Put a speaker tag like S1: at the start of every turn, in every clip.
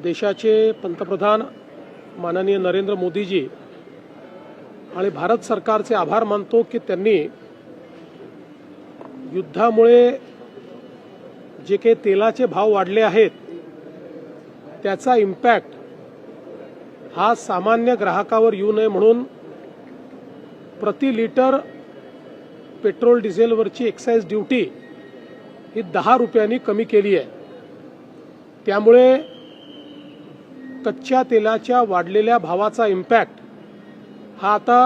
S1: देशाचे पंतप्रधान माननीय नरेंद्र मोदीजी आणि भारत सरकारचे आभार मानतो की त्यांनी युद्धामुळे जे काही तेलाचे भाव वाढले आहेत त्याचा इम्पॅक्ट हा सामान्य ग्राहकावर येऊ नये म्हणून प्रति लिटर पेट्रोल डिझेलवरची एक्साइज ड्यूटी ही 10 रुपयांनी कमी केली आहे। त्यामुळे कच्च्या तेलाच्या वाढलेल्या भावाचा इम्पॅक्ट हा आता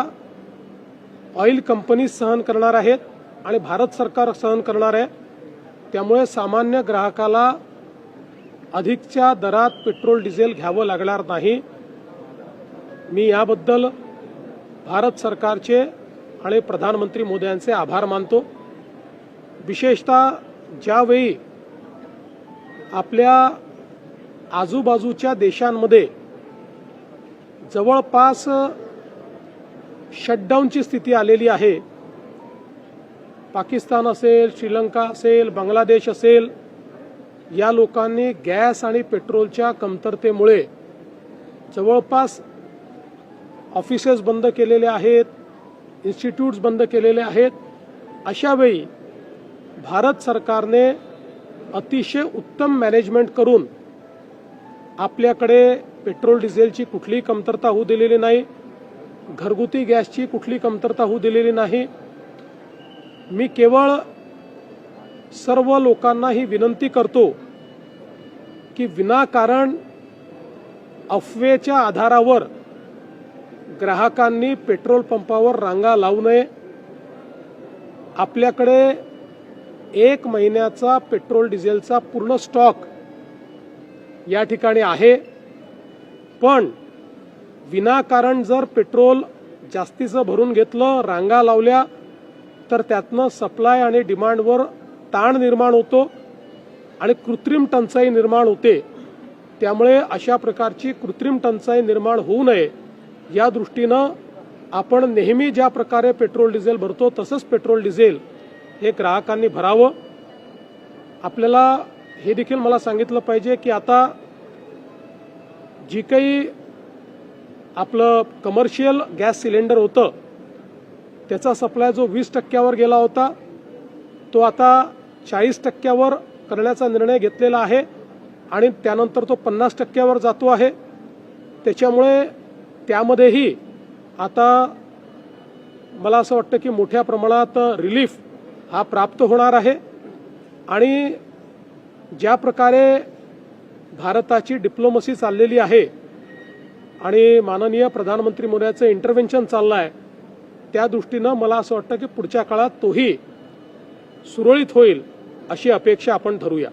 S1: ऑइल कंपनी सहन करणार आहेत आणि भारत सरकार सहन करणार आहे। त्यामुळे सामान्य ग्राहकाला अधिकच्या दरात पेट्रोल डिझेल घ्यावं लागणार नाही। मी याबद्दल भारत सरकारचे आणि प्रधानमंत्री मोदी यांचे आभार मानतो। विशेषतः ज्यावेळी आपल्या आजूबाजूच्या देशांमध्ये जवळपास शटडाऊनची स्थिती आलेली आहे, पाकिस्तान असेल, श्रीलंका असेल, बांगलादेश असेल, या लोकांनी गॅस आणि पेट्रोलच्या कमतरतेमुळे जवळपास ऑफिसेस बंद केलेले आहेत, इन्स्टिट्यूट्स बंद केलेले आहेत। अशा वेळी भारत सरकारने अतिशय उत्तम मॅनेजमेंट करून आपल्याकडे पेट्रोल डिझेलची कुठलीही कमतरता होऊ दिलेली नाही, घरगुती गॅसची कुठलीही कमतरता होऊ दिलेली नाही। मी केवळ सर्व लोकांना ही विनंती करतो की विनाकारण अफवेच्या आधारावर ग्राहकांनी पेट्रोल पंपावर रांगा लावू नये। आपल्याकडे 1 महिन्याचा पेट्रोल डिझेलचा पूर्ण स्टॉक या ठिकाणी आहे, पण विनाकारण जर पेट्रोल जास्तीचं भरून घेतलं, रांगा लावल्या, तर त्यातनं सप्लाय आणि डिमांडवर ताण निर्माण होतो आणि कृत्रिम टंचाई निर्माण होते। त्यामुळे अशा प्रकारची कृत्रिम टंचाई निर्माण होऊ नये या दृष्टीनं आपण नेहमी ज्या प्रकारे पेट्रोल डिझेल भरतो तसंच पेट्रोल डिझेल हे ग्राहकांनी भरावं। आपल्याला हे देखील मला सांगितलं पाहिजे की आता जी काही आपलं कमर्शियल गॅस सिलेंडर होतं त्याचा सप्लाय जो 20% गेला होता तो आता 40% करण्याचा निर्णय घेतलेला आहे आणि त्यानंतर तो 50% जातो आहे। त्याच्यामुळे त्यामध्येही आता मला असं वाटतं की मोठ्या प्रमाणात रिलीफ हा प्राप्त होणार आहे आणि ज्या प्रकारे भारताची डिप्लोमसी चाललेली आहे आणि माननीय प्रधानमंत्री मोदींचं इंटरव्हेन्शन चाललं आहे, त्या दृष्टीनं मला असं वाटतं की पुढच्या काळात तोही सुरळीत होईल अशी अपेक्षा आपण धरूया।